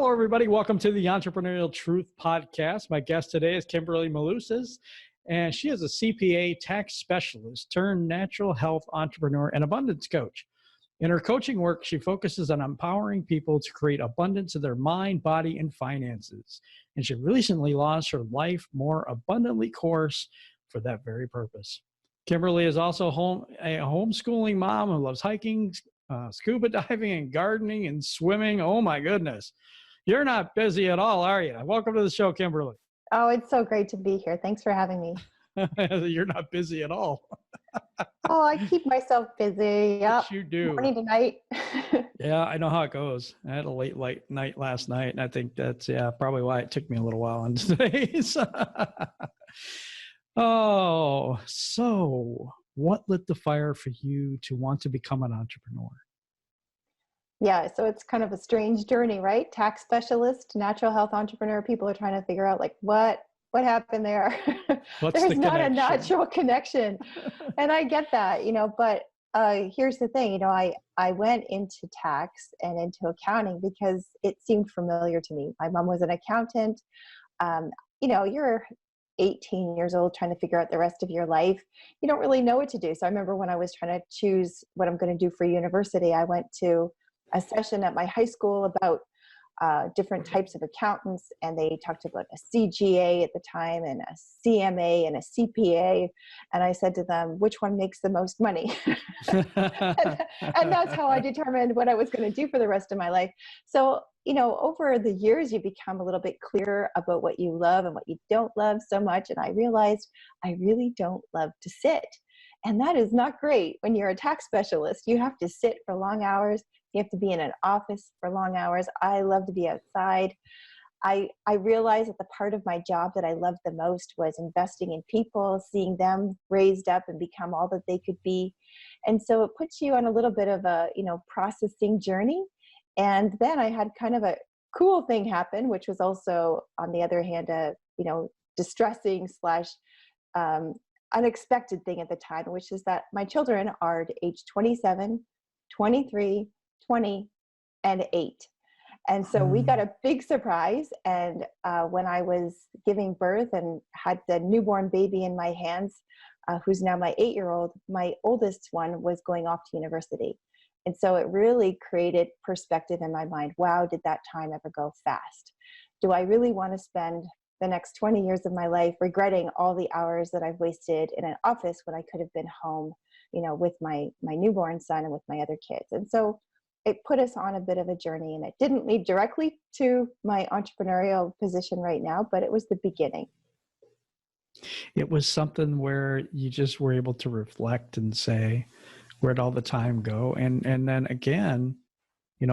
Hello, everybody. Welcome to the Entrepreneurial Truth Podcast. My guest today is Kimberly Malusis, and she is a CPA tax specialist turned natural health entrepreneur and abundance coach. In her coaching work, she focuses on empowering people to create abundance in their mind, body, and finances. And she recently launched her Life More Abundantly course for that very purpose. Kimberly is also a homeschooling mom who loves hiking, scuba diving, and gardening and swimming. Oh, my goodness. You're not busy at all, are you? Welcome to the show, Kimberly. Oh, it's so great to be here. Thanks for having me. You're not busy at all. Oh, I keep myself busy. Yes, you do. Morning to night. Yeah, I know how it goes. I had a late night last night, and I think that's probably why it took me a little while on today's. Oh, so what lit the fire for you to want to become an entrepreneur? Yeah, so it's kind of a strange journey, right? Tax specialist, natural health entrepreneur. People are trying to figure out like what happened there. There's not a natural connection. And I get that, but here's the thing, I went into tax and into accounting because it seemed familiar to me. My mom was an accountant. You're 18 years old trying to figure out the rest of your life. You don't really know what to do. So I remember when I was trying to choose what I'm going to do for university, I went to a session at my high school about different types of accountants, and they talked about a CGA at the time and a CMA and a CPA, and I said to them, which one makes the most money? and that's how I determined what I was going to do for the rest of my life. So over the years you become a little bit clearer about what you love and what you don't love so much, and I realized I really don't love to sit, and that is not great. When you're a tax specialist, you have to sit for long hours. You have to be in an office for long hours. I love to be outside. I realized that the part of my job that I loved the most was investing in people, seeing them raised up and become all that they could be. And so it puts you on a little bit of a, processing journey. And then I had kind of a cool thing happen, which was also, on the other hand, a, distressing / unexpected thing at the time, which is that my children are age 27, 23, 20, and 8. And so we got a big surprise. And when I was giving birth and had the newborn baby in my hands, who's now my 8-year-old, my oldest one was going off to university. And so it really created perspective in my mind. Wow, did that time ever go fast? Do I really want to spend the next 20 years of my life regretting all the hours that I've wasted in an office when I could have been home, with my newborn son and with my other kids? And so it put us on a bit of a journey, and it didn't lead directly to my entrepreneurial position right now, but it was the beginning. It was something where you just were able to reflect and say, where'd all the time go? And then again,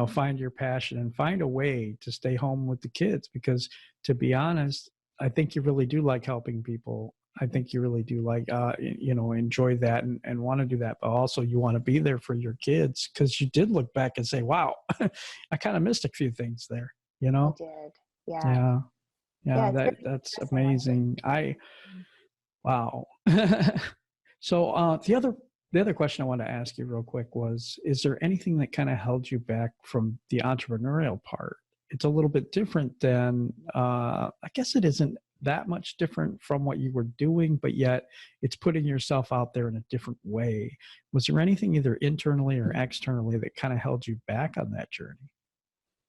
find your passion and find a way to stay home with the kids, because to be honest, I think you really do like helping people. I think you really do like, enjoy that and want to do that. But also you want to be there for your kids, because you did look back and say, wow, I kind of missed a few things there, I did. Yeah. Yeah, that's amazing. Wow. So the other question I want to ask you real quick was, is there anything that kind of held you back from the entrepreneurial part? It's a little bit different than, I guess it isn't that much different from what you were doing, but yet it's putting yourself out there in a different way. Was there anything either internally or externally that kind of held you back on that journey?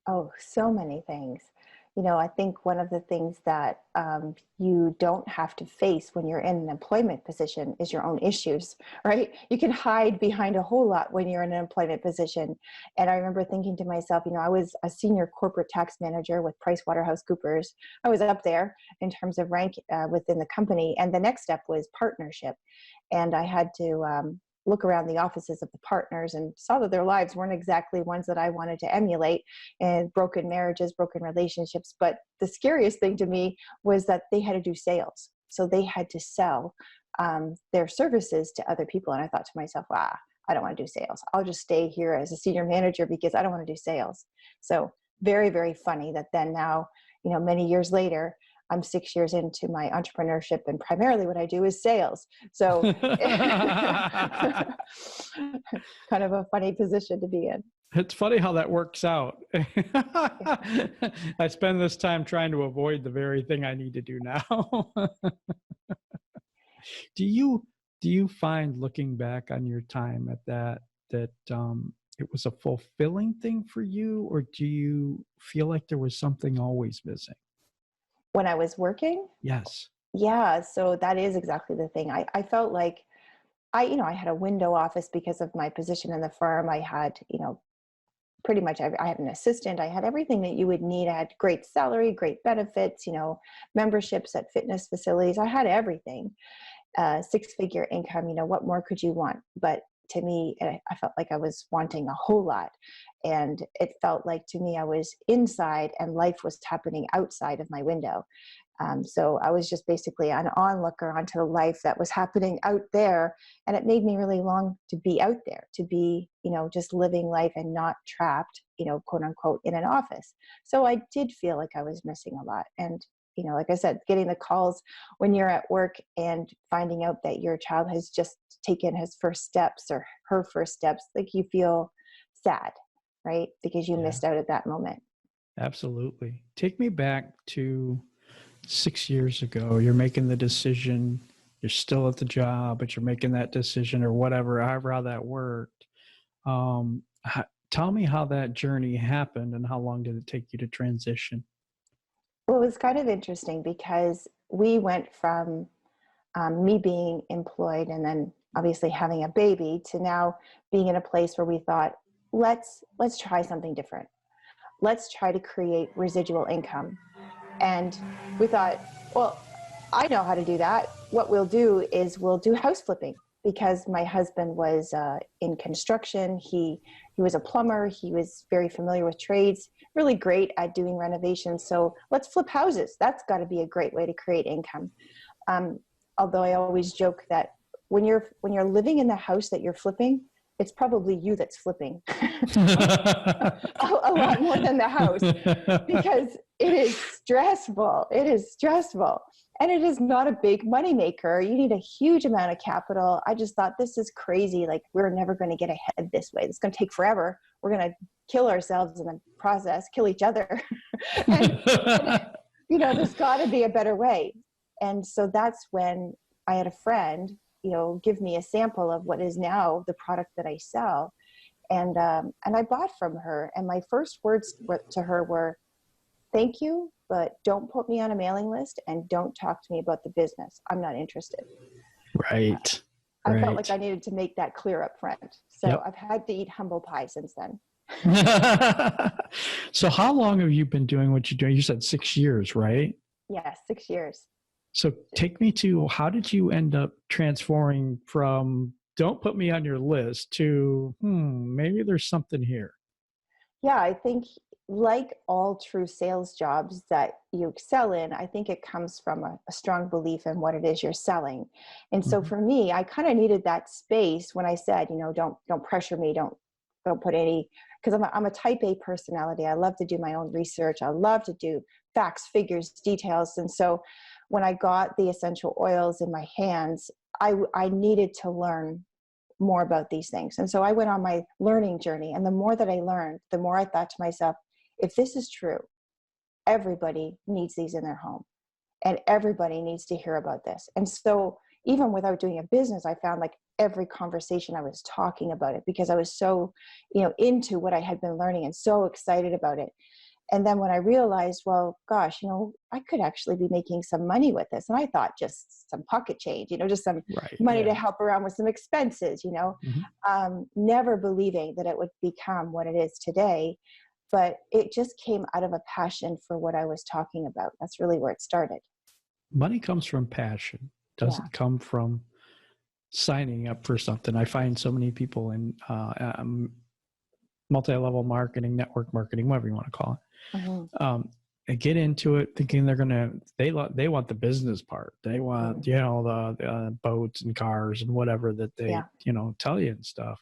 Oh, so many things. I think one of the things that you don't have to face when you're in an employment position is your own issues, right? You can hide behind a whole lot when you're in an employment position. And I remember thinking to myself, I was a senior corporate tax manager with PricewaterhouseCoopers. I was up there in terms of rank within the company. And the next step was partnership. And I had to look around the offices of the partners and saw that their lives weren't exactly ones that I wanted to emulate, and broken marriages, broken relationships. But the scariest thing to me was that they had to do sales. So they had to sell their services to other people. And I thought to myself, I don't want to do sales. I'll just stay here as a senior manager because I don't want to do sales. So very, very funny that then now, many years later, I'm 6 years into my entrepreneurship, and primarily what I do is sales. So kind of a funny position to be in. It's funny how that works out. I spend this time trying to avoid the very thing I need to do now. Do you find, looking back on your time at that it was a fulfilling thing for you, or do you feel like there was something always missing? When I was working? Yes. Yeah, so that is exactly the thing. I felt like I had a window office because of my position in the firm. I had, pretty much I had an assistant. I had everything that you would need. I had great salary, great benefits, memberships at fitness facilities. I had everything. Six-figure income, what more could you want? But to me, I felt like I was wanting a whole lot. And it felt like to me, I was inside and life was happening outside of my window. So I was just basically an onlooker onto the life that was happening out there. And it made me really long to be out there, to be, just living life and not trapped, quote unquote, in an office. So I did feel like I was missing a lot. And like I said, getting the calls when you're at work and finding out that your child has just taken his first steps or her first steps, like you feel sad, right? Because you missed out at that moment. Absolutely. Take me back to 6 years ago. You're making the decision. You're still at the job, but you're making that decision, or whatever, however how that worked. Tell me how that journey happened and how long did it take you to transition? Well, it was kind of interesting because we went from me being employed and then obviously having a baby to now being in a place where we thought, let's try something different. Let's try to create residual income. And we thought, well, I know how to do that. What we'll do is we'll do house flipping, because my husband was in construction. He was a plumber. He was very familiar with trades, really great at doing renovations. So let's flip houses. That's got to be a great way to create income. Although I always joke that when you're living in the house that you're flipping, it's probably you that's flipping a lot more than the house, because it is stressful. It is stressful. And it is not a big money maker. You need a huge amount of capital. I just thought, this is crazy. Like, we're never going to get ahead this way. It's going to take forever. We're going to kill ourselves in the process, kill each other. and, there's got to be a better way. And so that's when I had a friend, give me a sample of what is now the product that I sell. And I bought from her. And my first words to her were, thank you, but don't put me on a mailing list and don't talk to me about the business. I'm not interested. Right. I felt like I needed to make that clear up front. So I've had to eat humble pie since then. So how long have you been doing what you're doing? You said 6 years, right? Yeah, 6 years. So take me to, how did you end up transforming from don't put me on your list to, maybe there's something here? Yeah, I think like all true sales jobs that you excel in, I think it comes from a strong belief in what it is you're selling. And so for me, I kind of needed that space when I said, don't pressure me, don't put any, because I'm a type A personality. I love to do my own research. I love to do facts, figures, details. And so when I got the essential oils in my hands, I needed to learn more about these things. And so I went on my learning journey. And the more that I learned, the more I thought to myself, if this is true, everybody needs these in their home and everybody needs to hear about this. And so even without doing a business, I found like every conversation I was talking about it, because I was so, into what I had been learning and so excited about it. And then when I realized, well, gosh, I could actually be making some money with this. And I thought just some pocket change, just some money to help around with some expenses, never believing that it would become what it is today. But it just came out of a passion for what I was talking about. That's really where it started. Money comes from passion. Doesn't come from signing up for something. I find so many people in multi-level marketing, network marketing, whatever you want to call it, they get into it thinking they want the business part. They want, the boats and cars and whatever that they, tell you and stuff.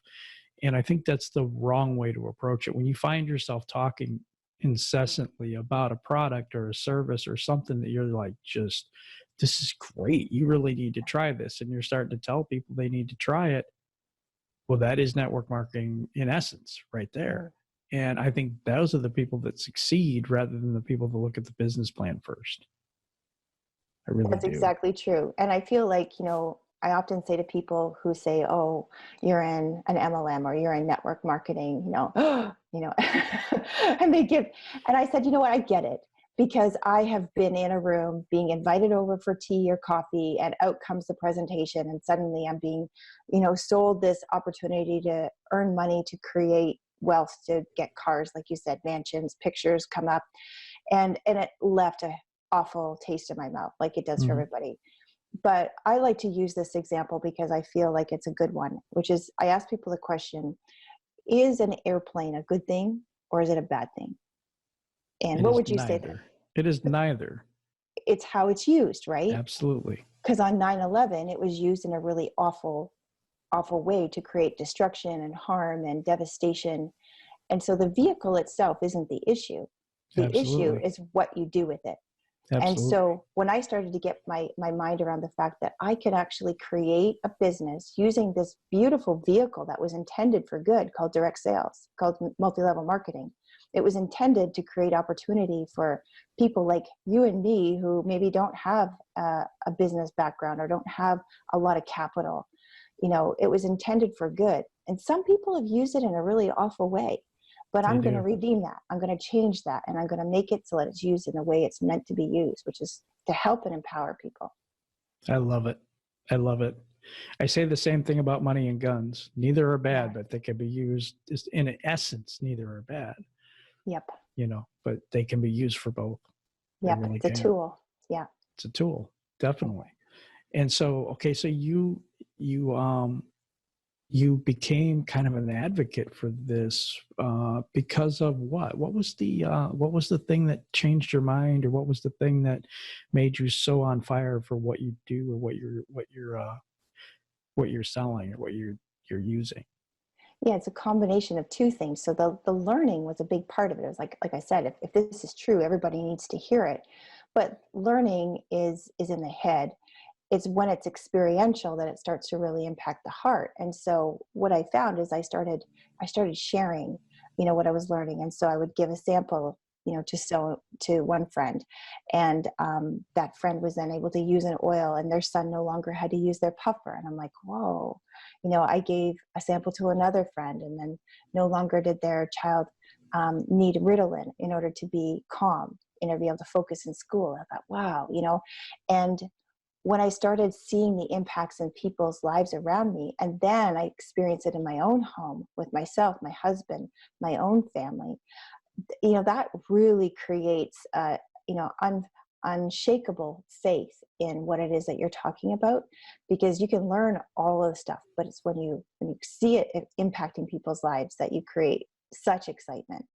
And I think that's the wrong way to approach it. When you find yourself talking incessantly about a product or a service or something that you're like, this is great, you really need to try this, and you're starting to tell people they need to try it, Well, that is network marketing in essence right there. And I think those are the people that succeed rather than the people that look at the business plan first. I really That's do. exactly true. And I feel like, I often say to people who say, "Oh, you're in an MLM or you're in network marketing," and and I said, "You know what? I get it, because I have been in a room being invited over for tea or coffee, and out comes the presentation, and suddenly I'm being, sold this opportunity to earn money, to create wealth, to get cars, like you said, mansions, pictures come up, and it left a awful taste in my mouth, like it does for everybody." But I like to use this example because I feel like it's a good one, which is, I ask people the question, is an airplane a good thing or is it a bad thing? And what would you say then? It is neither. It's how it's used, right? Absolutely. Because on 9/11, it was used in a really awful way to create destruction and harm and devastation. And so the vehicle itself isn't the issue. The issue is what you do with it. Absolutely. And so when I started to get my mind around the fact that I could actually create a business using this beautiful vehicle that was intended for good, called direct sales, called multi-level marketing, it was intended to create opportunity for people like you and me who maybe don't have a business background or don't have a lot of capital. It was intended for good. And some people have used it in a really awful way. But I'm going to redeem that. I'm going to change that. And I'm going to make it so that it's used in the way it's meant to be used, which is to help and empower people. I love it. I love it. I say the same thing about money and guns. Neither are bad, but they can be used, in essence, neither are bad. Yep. But they can be used for both. Yep. Really it's a tool. Yeah. It's a tool. Definitely. And so, okay. So you became kind of an advocate for this because of what? What was the thing that changed your mind, or what was the thing that made you so on fire for what you do, or what you're selling, or what you're using? Yeah, it's a combination of two things. So the learning was a big part of it. It was like I said, if this is true, everybody needs to hear it. But learning is in the head. It's when it's experiential that it starts to really impact the heart. And so what I found is I started sharing, what I was learning. And so I would give a sample, to one friend, and that friend was then able to use an oil, and their son no longer had to use their puffer. And I'm like, whoa, I gave a sample to another friend, and then no longer did their child need Ritalin in order to be calm, be able to focus in school. I thought, wow, and when I started seeing the impacts in people's lives around me, and then I experienced it in my own home with myself, my husband, my own family, that really creates unshakable faith in what it is that you're talking about, because you can learn all of the stuff, but it's when you see it impacting people's lives that you create such excitement.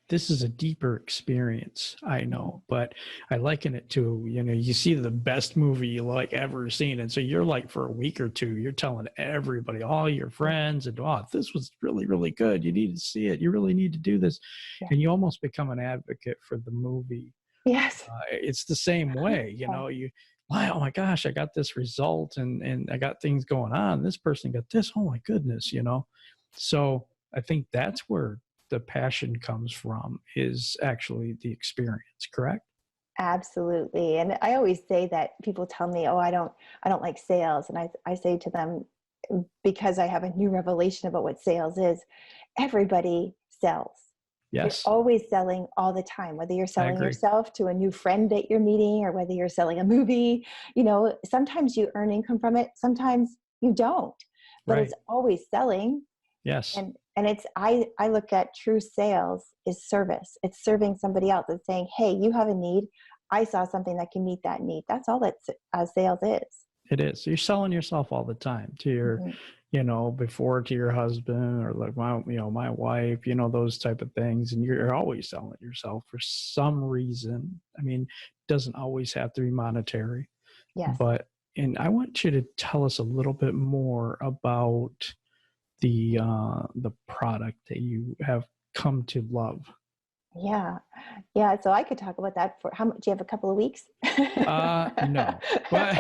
This is a deeper experience, I know, but I liken it to, you see the best movie you ever seen. And so you're for a week or two, you're telling everybody, all your friends, and this was really, really good. You need to see it. You really need to do this. Yeah. And you almost become an advocate for the movie. Yes. It's the same way, oh my gosh, I got this result, and I got things going on. This person got this. Oh my goodness, So I think that's where the passion comes from, is actually the experience, correct? Absolutely. And I always say that people tell me, oh, I don't like sales. And I say to them, because I have a new revelation about what sales is, everybody sells. Yes. You're always selling all the time, whether you're selling yourself to a new friend that you're meeting, or whether you're selling a movie. Sometimes you earn income from it, sometimes you don't, but It's always selling. Yes. And it's, I look at true sales is service. It's serving somebody else. It's saying, hey, you have a need. I saw something that can meet that need. That's all that sales is. It is. You're selling yourself all the time to your, before to your husband, or my wife, those type of things. And you're always selling yourself for some reason. I mean, it doesn't always have to be monetary. Yes. And I want you to tell us a little bit more about the product that you have come to love. Yeah. Yeah. So I could talk about that for how much? Do you have a couple of weeks? No, but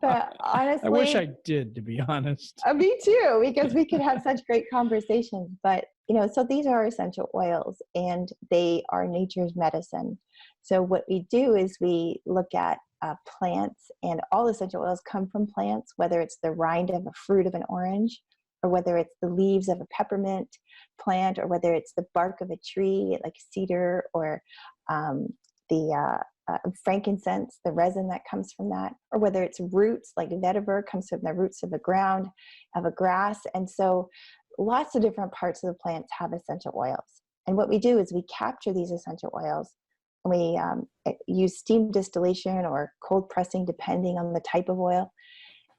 But I wish I honestly, did, to be honest. me too, because we could have such great conversations. But, so these are essential oils and they are nature's medicine. So what we do is we look at plants, and all essential oils come from plants, whether it's the rind of a fruit of an orange, or whether it's the leaves of a peppermint plant, or whether it's the bark of a tree like cedar, or the frankincense, the resin that comes from that, or whether it's roots like vetiver comes from the roots of the ground, of a grass. And so lots of different parts of the plants have essential oils. And what we do is we capture these essential oils, and we use steam distillation or cold pressing, depending on the type of oil.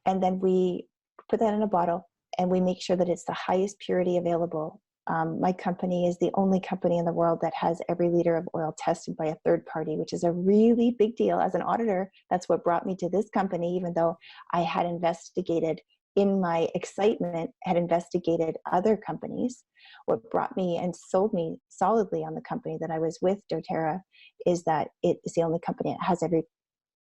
And then we put that in a bottle, and we make sure that it's the highest purity available. My company is the only company in the world that has every liter of oil tested by a third party, which is a really big deal. As an auditor, that's what brought me to this company, even though I had investigated, in my excitement, had investigated other companies. What brought me and sold me solidly on the company that I was with, doTERRA, is that it is the only company that has every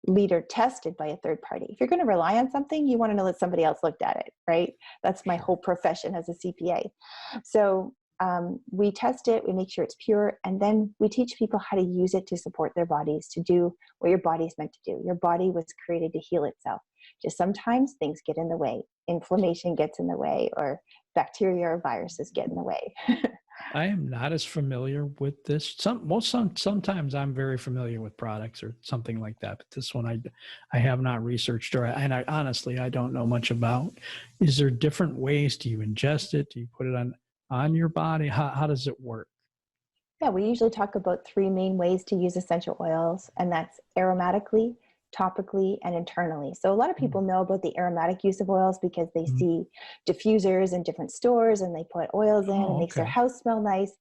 liter tested by a third party. If you're going to rely on something, you want to know that somebody else looked at it, right? That's my whole profession as a CPA. So we test it, we make sure it's pure, and then we teach people how to use it to support their bodies, to do what your body's meant to do. Your body was created to heal itself. Just sometimes things get in the way. Inflammation gets in the way, or bacteria or viruses get in the way. I am not as familiar with this. Sometimes I'm very familiar with products or something like that, but this one I have not researched, and I honestly I don't know much about. Is there different ways? Do you ingest it? Do you put it on your body? How does it work? Yeah, we usually talk about three main ways to use essential oils, and that's aromatically, topically, and internally. So a lot of people know about the aromatic use of oils because they see diffusers in different stores and they put oils in. It makes their house smell nice.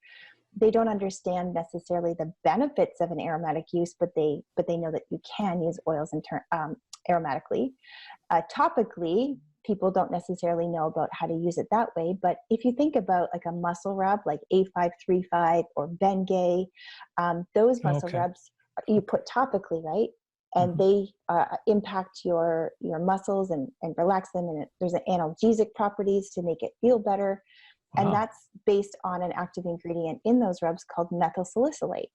They don't understand necessarily the benefits of an aromatic use, but they know that you can use oils aromatically. Topically, people don't necessarily know about how to use it that way. But if you think about like a muscle rub, like A535 or Bengay, those muscle rubs you put topically, right? And they impact your muscles and relax them. And there's an analgesic properties to make it feel better. Wow. And that's based on an active ingredient in those rubs called methyl salicylate.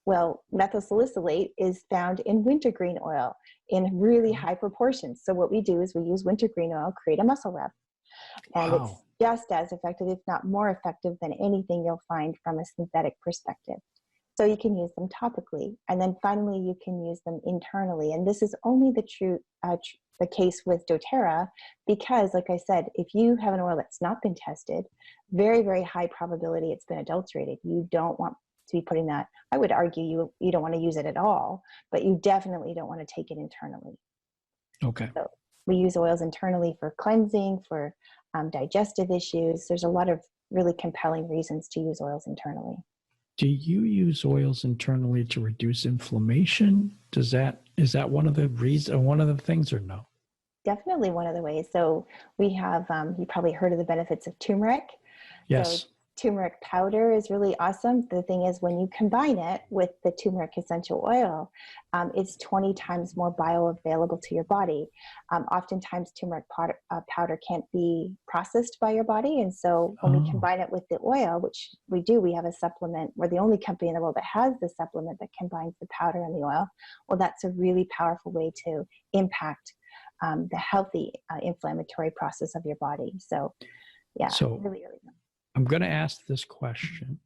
Well, methyl salicylate is found in wintergreen oil in really high proportions. So what we do is we use wintergreen oil, create a muscle rub. And it's just as effective, if not more effective, than anything you'll find from a synthetic perspective. So you can use them topically. And then finally, you can use them internally. And this is only the case with doTERRA, because like I said, if you have an oil that's not been tested, very, very high probability it's been adulterated. You don't want to be putting that. I would argue you don't want to use it at all, but you definitely don't want to take it internally. Okay. So we use oils internally for cleansing, for digestive issues. There's a lot of really compelling reasons to use oils internally. Do you use oils internally to reduce inflammation? Is that one of the things, or no? Definitely one of the ways. So we have, you probably heard of the benefits of turmeric. Yes. So turmeric powder is really awesome. The thing is, when you combine it with the turmeric essential oil, it's 20 times more bioavailable to your body. Oftentimes turmeric powder can't be processed by your body. And so when we combine it with the oil, which we do, we have a supplement. We're the only company in the world that has the supplement that combines the powder and the oil. Well, that's a really powerful way to impact the healthy inflammatory process of your body. So yeah, really, really good. I'm going to ask this question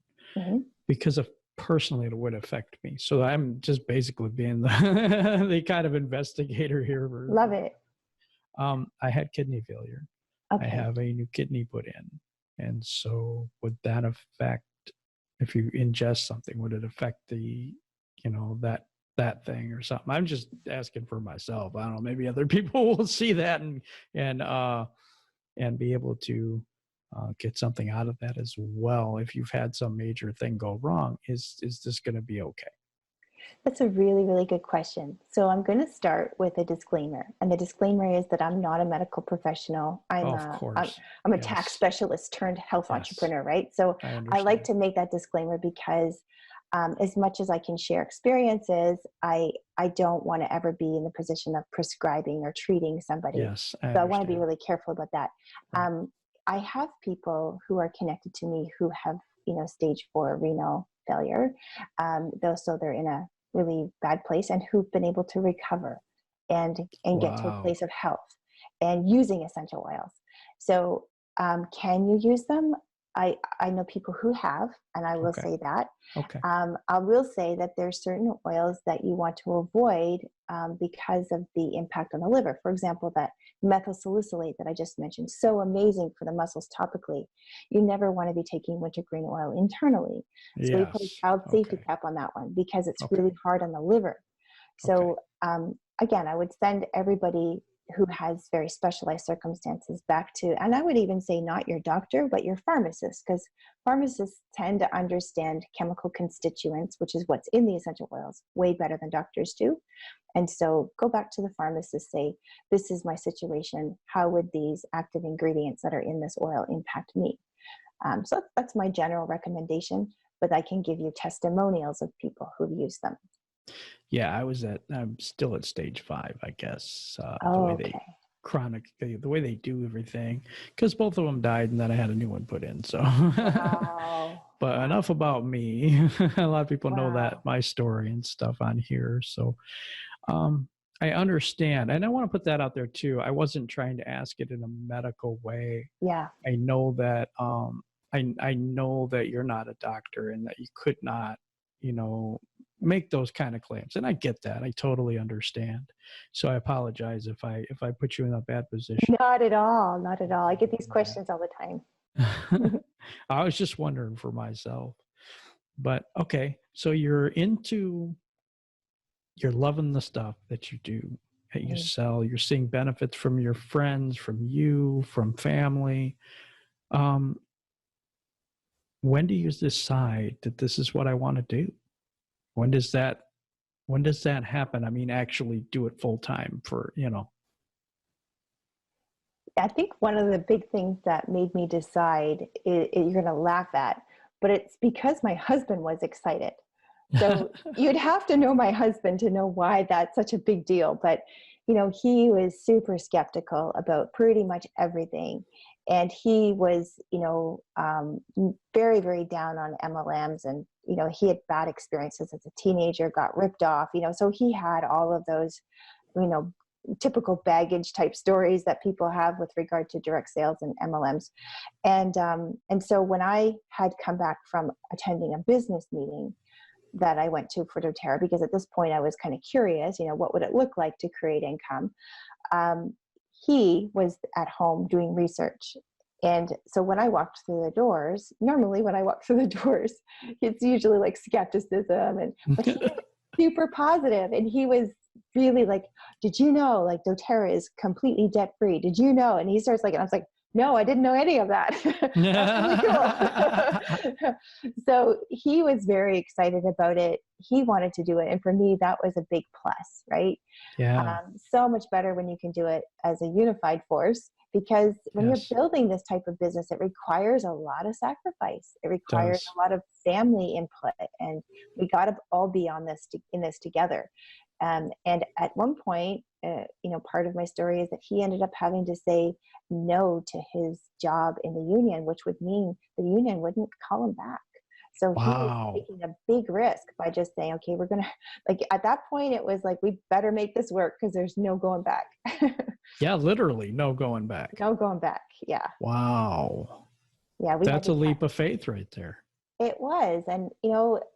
because personally it would affect me. So I'm just basically being the kind of investigator here. Love it. I had kidney failure. Okay. I have a new kidney put in. And so would that affect, if you ingest something, would it affect that thing or something? I'm just asking for myself. I don't know, maybe other people will see that and be able to get something out of that as well. If you've had some major thing go wrong, is this going to be okay? That's a really, really good question. So I'm going to start with a disclaimer, and the disclaimer is that I'm not a medical professional. Oh, of course. I'm a tax Yes. specialist turned health Yes. entrepreneur, right? So I I like understand. to make that disclaimer because as much as I can share experiences, I don't want to ever be in the position of prescribing or treating somebody. Yes, I So I want to be understand. really careful about that. Right. I have people who are connected to me who have, stage 4 renal failure. So they're in a really bad place and who've been able to recover and get to a Wow. place of health and using essential oils. So can you use them? I know people who have, and I will Okay. say that. Okay. I will say that there's certain oils that you want to avoid because of the impact on the liver. For example, that methylsalicylate that I just mentioned, so amazing for the muscles topically. You never want to be taking wintergreen oil internally. So we put a Yes. child safety Okay. cap on that one because it's really Okay. hard on the liver. Okay. So again, I would send everybody who has very specialized circumstances back to, and I would even say not your doctor, but your pharmacist, because pharmacists tend to understand chemical constituents, which is what's in the essential oils, way better than doctors do. And so go back to the pharmacist, say, this is my situation. How would these active ingredients that are in this oil impact me? So that's my general recommendation, but I can give you testimonials of people who've used them. Yeah, I'm still at stage 5, I guess. The Oh, way they okay. the way they do everything, because both of them died and then I had a new one put in. So, Wow. but Wow. enough about me. A lot of people know that Wow. my story and stuff on here. So, um, I understand. And I want to put that out there too. I wasn't trying to ask it in a medical way. Yeah. I know that, I know that you're not a doctor and that you could not, you know, make those kind of claims. And I get that. I totally understand. So I apologize if I put you in a bad position. Not at all. Not at all. I get these Yeah. questions all the time. I was just wondering for myself. But okay, so you're loving the stuff that you do, that you Mm. sell. You're seeing benefits from your friends, from you, from family. Um, when do you decide that this is what I want to do? When does that when does that happen? I mean, actually do it full time for, I think one of the big things that made me decide, you're going to laugh at, but it's because my husband was excited. So you'd have to know my husband to know why that's such a big deal. But, he was super skeptical about pretty much everything. And he was, very, very down on MLMs. And, he had bad experiences as a teenager, got ripped off, so he had all of those, you know, typical baggage type stories that people have with regard to direct sales and MLMs. And so when I had come back from attending a business meeting that I went to for doTERRA, because at this point I was kind of curious, what would it look like to create income? He was at home doing research. And so when I walked through the doors, normally when I walk through the doors, it's usually like skepticism, but he was super positive, and he was really like, did you know like doTERRA is completely debt free? Did you know? And he starts like, and I was like, no, I didn't know any of that. That's really cool. So he was very excited about it. He wanted to do it. And for me, that was a big plus, right? Yeah. So much better when you can do it as a unified force, because when you're Yes. building this type of business, it requires a lot of sacrifice. It requires Does. a lot of family input, and we got to all be on this in this together. And at one point, part of my story is that he ended up having to say no to his job in the union, which would mean the union wouldn't call him back. So he was Wow. taking a big risk by just saying, okay, we're going to, like, at that point, it was like, we better make this work because there's no going back. Yeah, literally no going back. No going back. Yeah. Wow. Yeah. We had That's to a leap of faith right there. It was. And,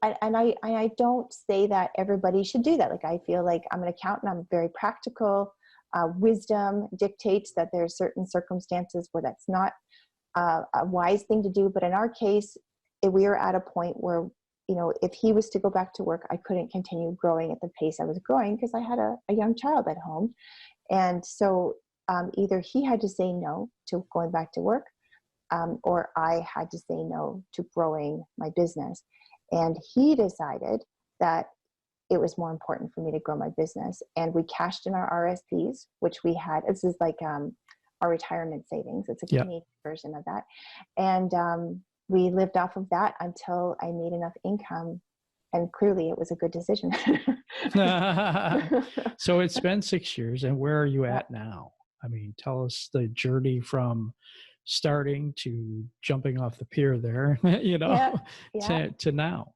I don't say that everybody should do that. Like, I feel like I'm an accountant. I'm very practical. Wisdom dictates that there are certain circumstances where that's not a wise thing to do. But in our case, we were at a point where, if he was to go back to work, I couldn't continue growing at the pace I was growing because I had a young child at home. And so either he had to say no to going back to work, or I had to say no to growing my business. And he decided that it was more important for me to grow my business. And we cashed in our RSPs, which we had. This is like our retirement savings. It's a Canadian version of that. And we lived off of that until I made enough income. And clearly it was a good decision. So it's been 6 years. And where are you at now? I mean, tell us the journey from starting to jumping off the pier there, to now.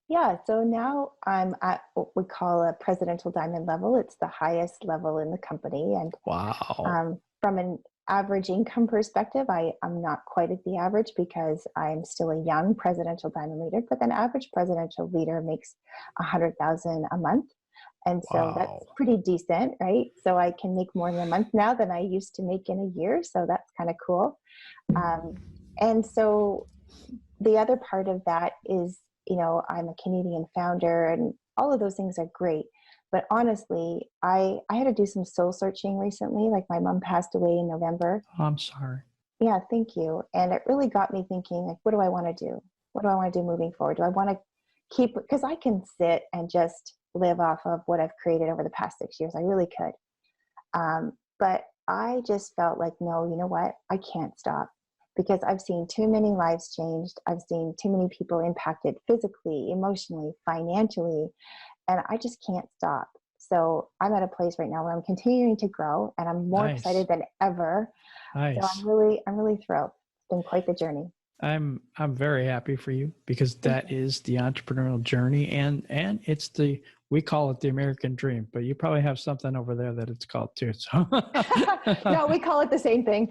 Yeah, so now I'm at what we call a presidential diamond level. It's the highest level in the company. And wow. From an average income perspective, I'm not quite at the average because I'm still a young presidential diamond leader, but an average presidential leader makes $100,000 a month. And so that's pretty decent, right? So I can make more in a month now than I used to make in a year. So that's kind of cool. And so the other part of that is, I'm a Canadian founder and all of those things are great. But honestly, I had to do some soul searching recently. Like my mom passed away in November. Oh, I'm sorry. Yeah, thank you. And it really got me thinking, like, what do I want to do? What do I want to do moving forward? Do I want to keep, because I can sit and just live off of what I've created over the past 6 years. I really could. But I just felt like, no, you know what? I can't stop. Because I've seen too many lives changed. I've seen too many people impacted physically, emotionally, financially, and I just can't stop. So I'm at a place right now where I'm continuing to grow and I'm more excited than ever. Nice. So I'm really thrilled. It's been quite the journey. I'm very happy for you because that is the entrepreneurial journey and we call it the American dream, but you probably have something over there that it's called too. So no, we call it the same thing.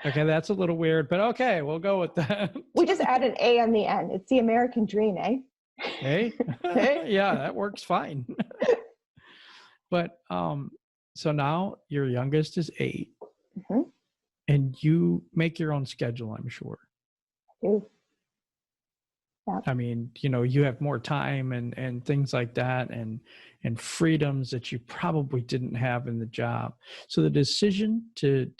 Okay, that's a little weird, but okay, we'll go with that. We just add an A on the end. It's the American dream, eh? Hey? Yeah, that works fine. But so now your youngest is 8, and you make your own schedule, I'm sure. I do. Yeah. I mean, you have more time and things like that and freedoms that you probably didn't have in the job. So the decision to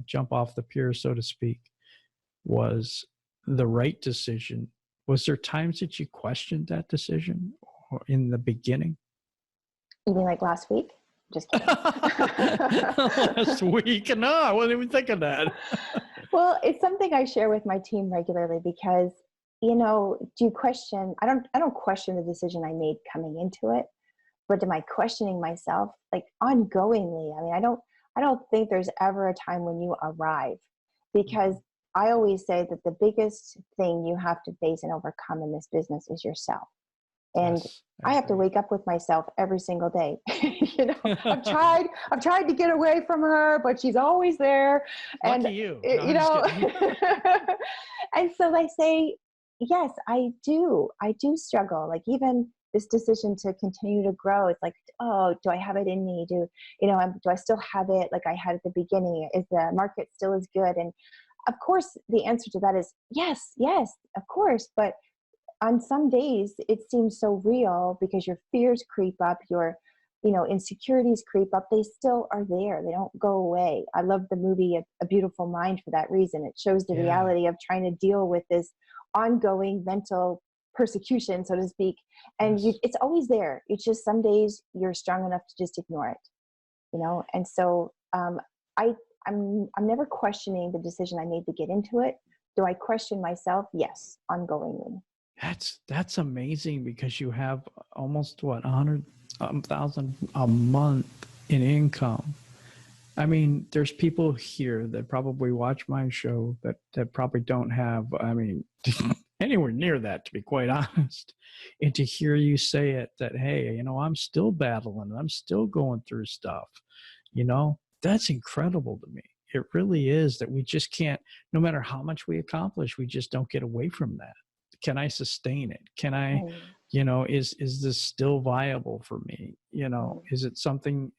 jump off the pier, so to speak, was the right decision. Was there times that you questioned that decision in the beginning? You mean like last week? Just kidding. Last week? No, I wasn't even thinking that. Well, it's something I share with my team regularly because do you question, I don't question the decision I made coming into it, but am I questioning myself like ongoingly? I mean, I don't think there's ever a time when you arrive, because I always say that the biggest thing you have to face and overcome in this business is yourself. And yes, I have to wake up with myself every single day. I've tried to get away from her, but she's always there. Lucky and you. No, and so I say, yes, I do struggle. Like even this decision to continue to grow, it's like, oh, do I have it in me? Do I still have it like I had at the beginning? Is the market still as good? And of course, the answer to that is yes, of course. But on some days, it seems so real because your fears creep up, your insecurities creep up. They still are there. They don't go away. I love the movie A Beautiful Mind for that reason. It shows the reality of trying to deal with this ongoing mental persecution, so to speak. And it's always there. It's just some days you're strong enough to just ignore it, And so I'm never questioning the decision I made to get into it. Do I question myself? Yes, ongoingly. That's amazing because you have almost 100,000 a month in income. I mean, there's people here that probably watch my show that probably don't have, anywhere near that, to be quite honest. And to hear you say it that, hey, I'm still battling, I'm still going through stuff, that's incredible to me. It really is that we just can't, no matter how much we accomplish, we just don't get away from that. Can I sustain it? Can I, is this still viable for me? Is it something,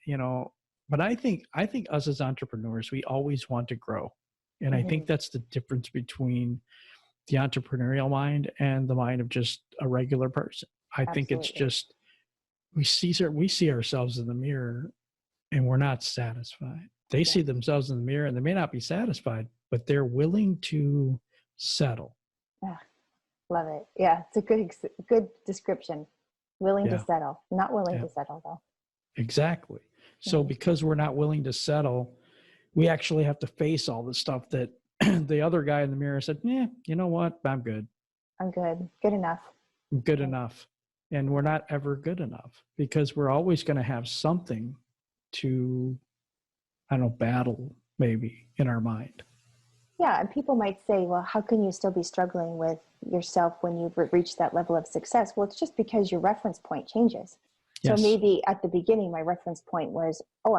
but I think us as entrepreneurs, we always want to grow. And I think that's the difference between the entrepreneurial mind and the mind of just a regular person. I think it's just, we see ourselves in the mirror and we're not satisfied. They see themselves in the mirror and they may not be satisfied, but they're willing to settle. Yeah. Love it. Yeah, it's a good description. Willing to settle, not willing to settle though. Exactly. So because we're not willing to settle, we actually have to face all the stuff that the other guy in the mirror said, yeah, you know what? I'm good. I'm good. Good enough. I'm good enough. And we're not ever good enough because we're always going to have something to, I don't know, battle maybe in our mind. Yeah. And people might say, well, how can you still be struggling with yourself when you've reached that level of success? Well, it's just because your reference point changes. So maybe at the beginning, my reference point was, oh,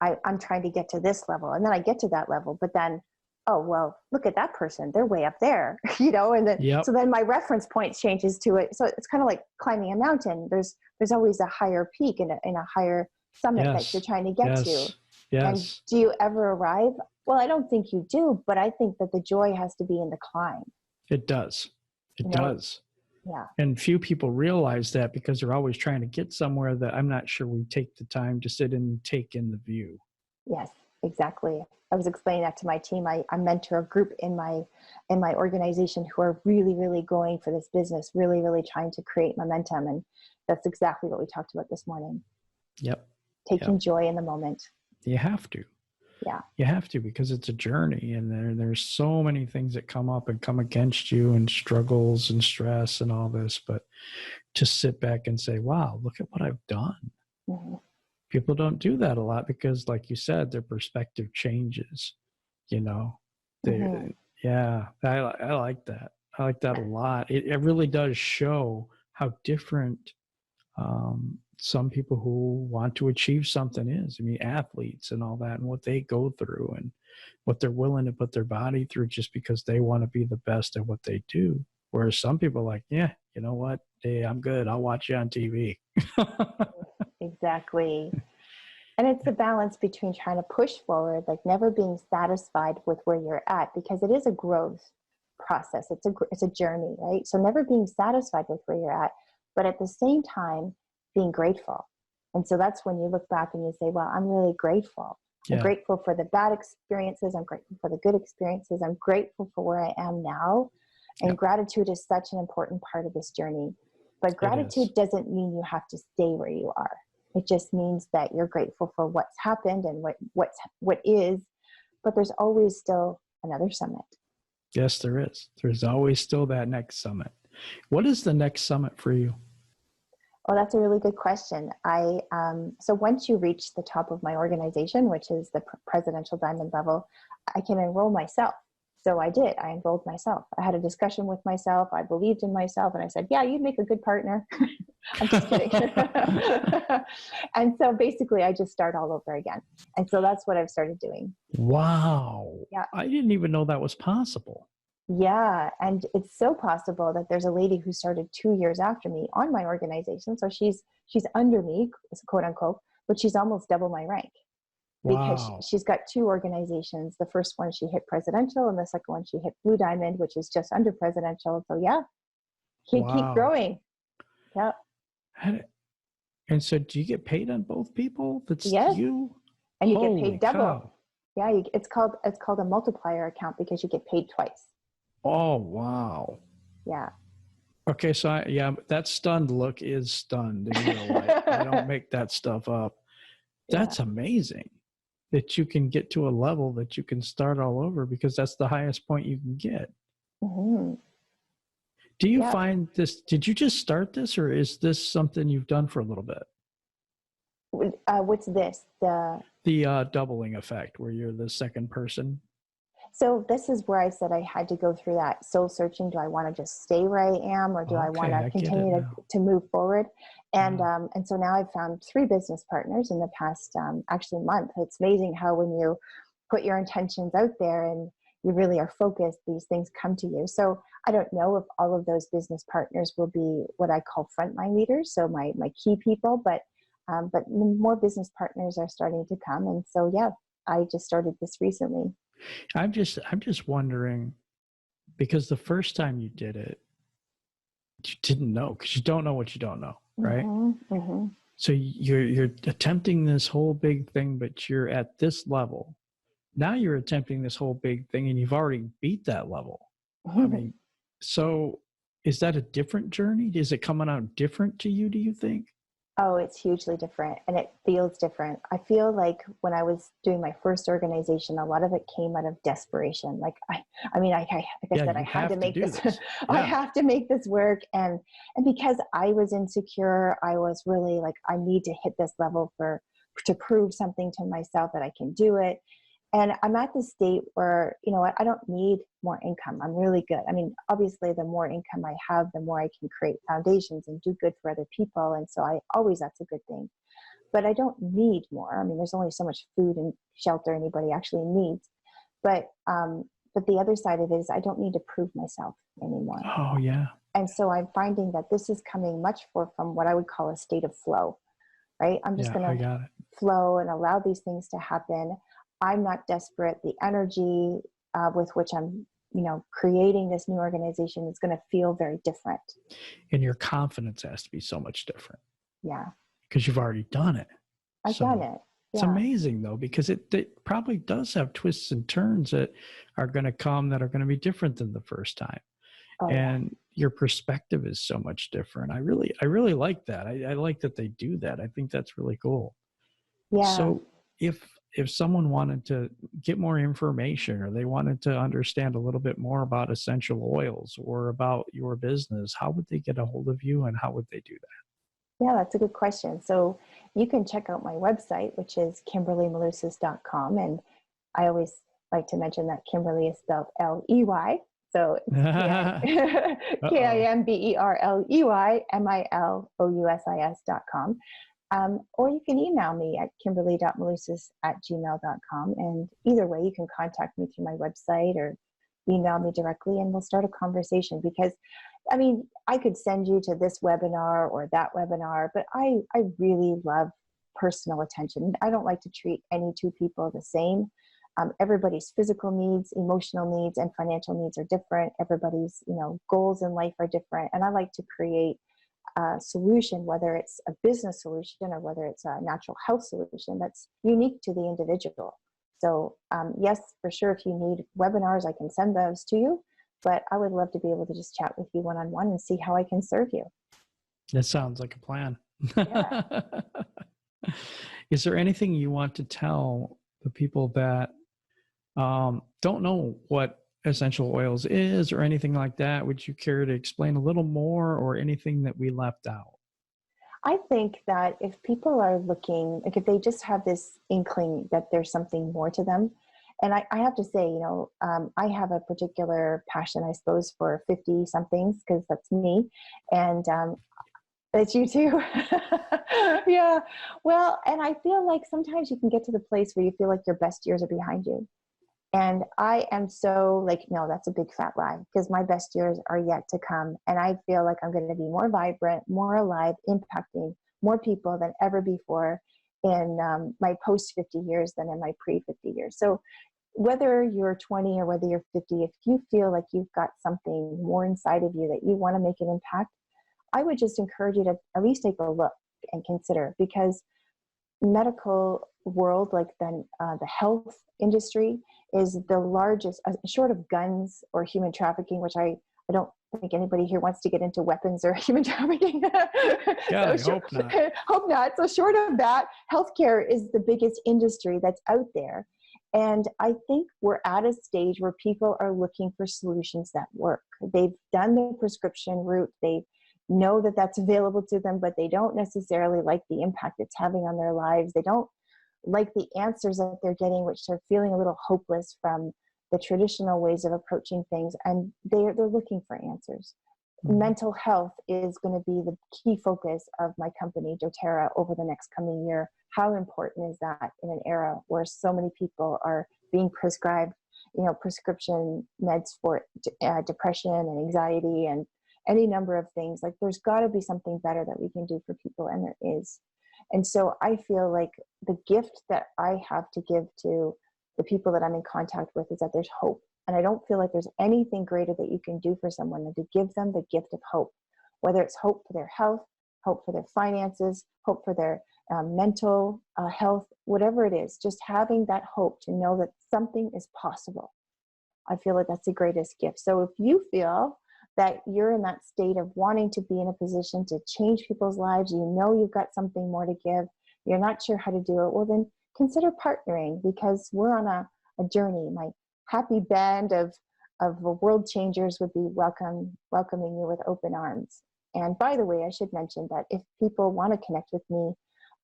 I'm trying to get to this level. And then I get to that level, but then, oh, well, look at that person. They're way up there, and then, so then my reference point changes to it. So it's kind of like climbing a mountain. There's always a higher peak and a higher summit that you're trying to get to. Yes. And do you ever arrive? Well, I don't think you do, but I think that the joy has to be in the climb. It does. It does. Yeah. And few people realize that because they're always trying to get somewhere that I'm not sure we take the time to sit and take in the view. Yes, exactly. I was explaining that to my team. I mentor a group in my organization who are really, really going for this business, really, really trying to create momentum. And that's exactly what we talked about this morning. Yep. Taking joy in the moment. You have to. Yeah. You have to, because it's a journey, and there's so many things that come up and come against you, and struggles and stress and all this, but just sit back and say, wow, look at what I've done. Mm-hmm. People don't do that a lot because, like you said, their perspective changes, Mm-hmm. Yeah, I like that. I like that a lot. It really does show how different some people who want to achieve something is. I mean, athletes and all that, and what they go through and what they're willing to put their body through just because they want to be the best at what they do. Whereas some people are like, yeah, you know what? Hey, I'm good. I'll watch you on TV. Exactly. And it's the balance between trying to push forward, like never being satisfied with where you're at, because it is a growth process. It's a journey, right? So never being satisfied with where you're at, but at the same time, being grateful. And so that's when you look back and you say, well, I'm really grateful. I'm grateful for the bad experiences. I'm grateful for the good experiences. I'm grateful for where I am now. And gratitude is such an important part of this journey. But gratitude doesn't mean you have to stay where you are. It just means that you're grateful for what's happened and what is, but there's always still another summit. Yes, there is. There's always still that next summit. What is the next summit for you? Oh, that's a really good question. So once you reach the top of my organization, which is the presidential diamond level, I can enroll myself. So I did. I enrolled myself. I had a discussion with myself. I believed in myself, and I said, yeah, you'd make a good partner. I'm just kidding. And so basically I just start all over again. And so that's what I've started doing. Wow. Yeah. I didn't even know that was possible. Yeah. And it's so possible that there's a lady who started 2 years after me on my organization. So she's under me, quote unquote, but she's almost double my rank. Because she's got 2 organizations. The first one she hit presidential, and the second one she hit blue diamond, which is just under presidential. So keep growing. Yeah. And so do you get paid on both people? That's you? And you get paid double. Cow. Yeah, it's called a multiplier account because you get paid twice. Oh, wow. Yeah. Okay, so that stunned look is stunned in real life. I don't make that stuff up. That's amazing that you can get to a level that you can start all over, because that's the highest point you can get. Mm-hmm. Do you find this, did you just start this, or is this something you've done for a little bit? What's this? The doubling effect, where you're the second person? So this is where I said I had to go through that soul searching. Do I want to just stay where I am, or do I want to continue to move forward? And and so now I've found 3 business partners in the past actually month. It's amazing how when you put your intentions out there and you really are focused, these things come to you. So I don't know if all of those business partners will be what I call frontline leaders, so my key people, but more business partners are starting to come. And so I just started this recently. I'm just wondering, because the first time you did it, you didn't know, because you don't know what you don't know, right? Mm-hmm, mm-hmm. So you're attempting this whole big thing, but you're at this level. Now you're attempting this whole big thing, and you've already beat that level. Mm-hmm. I mean, so Is that a different journey? Is it coming out different to you, do you think? Oh, it's hugely different, and it feels different. I feel like when I was doing my first organization, a lot of it came out of desperation. Like I mean, like I Yeah, said, I you had have to to make do this. this. I Yeah. have to make this work, and because I was insecure, I was really like, I need to hit this level to prove something to myself that I can do it. And I'm at the state where, you know what, I don't need more income. I'm really good. I mean, obviously, the more income I have, the more I can create foundations and do good for other people. And so that's a good thing. But I don't need more. I mean, there's only so much food and shelter anybody actually needs. But the other side of it is I don't need to prove myself anymore. Oh, yeah. And so I'm finding that this is coming much more from what I would call a state of flow, right? I'm just Yeah, going I to got it. flow and allow these things to happen. I'm not desperate. The energy with which I'm, creating this new organization is going to feel very different. And your confidence has to be so much different. Yeah. Because you've already done it. I've done it. Yeah. It's amazing though, because it probably does have twists and turns that are going to come that are going to be different than the first time. Oh, and your perspective is so much different. I really like that. I like that they do that. I think that's really cool. Yeah. So if someone wanted to get more information or they wanted to understand a little bit more about essential oils or about your business, how would they get a hold of you and how would they do that? Yeah, that's a good question. So you can check out my website, which is KimberlyMalusis.com. And I always like to mention that Kimberly is spelled Ley. So it's KimberlyMalusis.com. Or you can email me at kimberly.malusis@gmail.com. And either way, you can contact me through my website or email me directly and we'll start a conversation. Because, I mean, I could send you to this webinar or that webinar, but I really love personal attention. I don't like to treat any two people the same. Everybody's physical needs, emotional needs, and financial needs are different. Everybody's, goals in life are different. And I like to create a solution, whether it's a business solution or whether it's a natural health solution that's unique to the individual. So yes, for sure, if you need webinars, I can send those to you, but I would love to be able to just chat with you one-on-one and see how I can serve you. That sounds like a plan. Yeah. Is there anything you want to tell the people that don't know what essential oils is or anything like that? Would you care to explain a little more or anything that we left out? I think that if people are looking, like if they just have this inkling that there's something more to them, and I have to say, I have a particular passion, I suppose, for 50 somethings, because that's me. And that's you too. Yeah. Well, and I feel like sometimes you can get to the place where you feel like your best years are behind you. And I am so like, no, that's a big fat lie, because my best years are yet to come. And I feel like I'm going to be more vibrant, more alive, impacting more people than ever before in my post 50 years than in my pre 50 years. So whether you're 20 or whether you're 50, if you feel like you've got something more inside of you that you want to make an impact, I would just encourage you to at least take a look and consider, because medical world, like the health industry, is the largest, short of guns or human trafficking, which I don't think anybody here wants to get into weapons or human trafficking. Yeah, so hope not. Hope not. So short of that, healthcare is the biggest industry that's out there. And I think we're at a stage where people are looking for solutions that work. They've done the prescription route. They know that that's available to them, but they don't necessarily like the impact it's having on their lives. They don't like the answers that they're getting, which they're feeling a little hopeless from the traditional ways of approaching things. And they're looking for answers. Mm-hmm. Mental health is going to be the key focus of my company, doTERRA, over the next coming year. How important is that in an era where so many people are being prescribed, prescription meds for depression and anxiety and any number of things? Like, there's got to be something better that we can do for people, and there is. And so I feel like the gift that I have to give to the people that I'm in contact with is that there's hope. And I don't feel like there's anything greater that you can do for someone than to give them the gift of hope, whether it's hope for their health, hope for their finances, hope for their mental health, whatever it is, just having that hope to know that something is possible. I feel like that's the greatest gift. So if you feel that you're in that state of wanting to be in a position to change people's lives. You know you've got something more to give. You're not sure how to do it. Well, then consider partnering, because we're on a journey. My happy band of world changers would be welcoming you with open arms. And by the way, I should mention that if people want to connect with me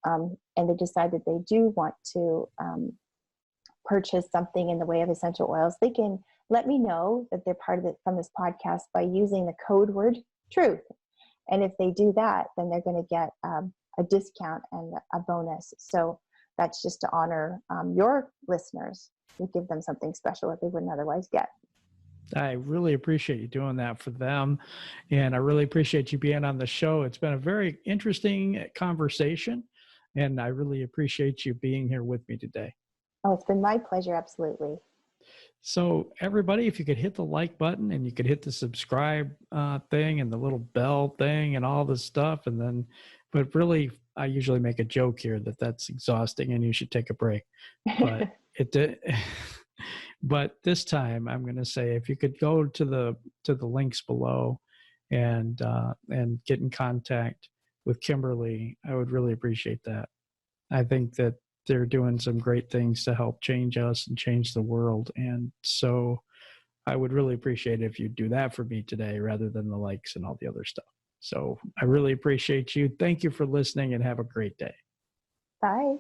and they decide that they do want to purchase something in the way of essential oils, they can let me know that they're part of it from this podcast by using the code word truth. And if they do that, then they're going to get a discount and a bonus. So that's just to honor your listeners. We give them something special that they wouldn't otherwise get. I really appreciate you doing that for them. And I really appreciate you being on the show. It's been a very interesting conversation. And I really appreciate you being here with me today. Oh, it's been my pleasure. Absolutely. So everybody, if you could hit the like button and you could hit the subscribe thing and the little bell thing and all this stuff. And then, but really, I usually make a joke here that that's exhausting and you should take a break. But it did. But this time I'm going to say, if you could go to the links below and get in contact with Kimberly, I would really appreciate that. I think that they're doing some great things to help change us and change the world. And so I would really appreciate it if you do that for me today rather than the likes and all the other stuff. So I really appreciate you. Thank you for listening and have a great day. Bye.